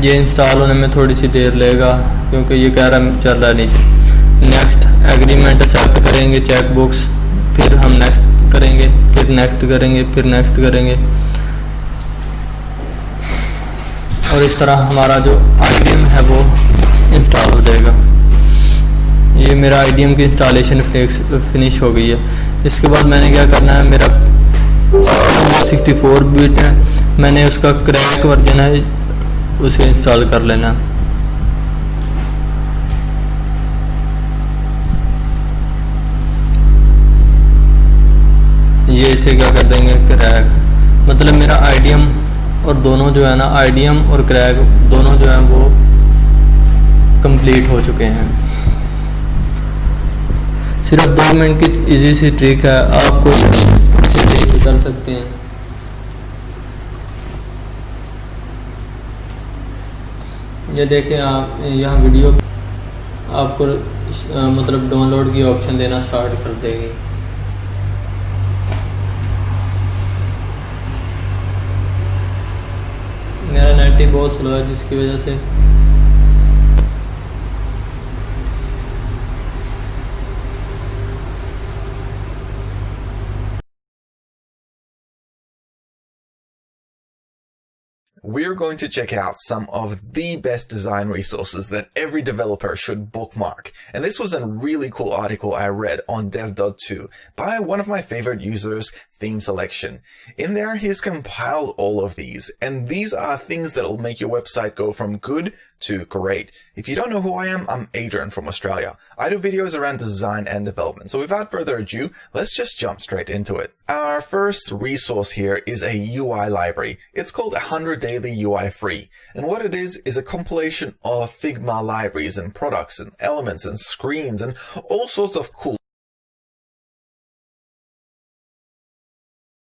ये इंस्टॉल होने में थोड़ी सी देर लेगा क्योंकि ये कह रहा चल रहा नहीं। नेक्स्ट एग्रीमेंट एक्सेप्ट करेंगे चेक बॉक्स, फिर हम नेक्स्ट करेंगे, फिर नेक्स्ट करेंगे, फिर नेक्स्ट करेंगे, और इस तरह हमारा जो IDM है वो इंस्टॉल हो जाएगा। ये मेरा IDM की इंस्टॉलेशन फिनिश हो गई है। इसके बाद मैंने क्या करना है, मेरा 64 बिट है, मैंने उसका क्रैक वर्जन है, उसे इंस्टॉल कर लेना। ये इसे क्या कर देंगे, क्रैक, मतलब मेरा IDM और दोनों जो है ना, IDM और क्रैक दोनों जो है वो कंप्लीट हो चुके हैं। सिर्फ 2 मिनट की इजी सी ट्रिक है, आपको इसे देख के कर सकते हैं। ये देखें आप, यहाँ वीडियो आपको मतलब डाउनलोड की ऑप्शन देना स्टार्ट कर देगी। मेरा नेट ही बहुत स्लो है जिसकी वजह से We're going to check out some of the best design resources that every developer should bookmark. And this was a really cool article I read on dev.to by one of my favorite users, Theme Selection. In there, he's compiled all of these, and these are things that will make your website go from good to great. If you don't know who I am, I'm Adrian from Australia. I do videos around design and development. So without further ado, let's just jump straight into it. Our first resource here is a UI library. It's called 100 Daily UI Free. And what it is a compilation of Figma libraries and products and elements and screens and all sorts of cool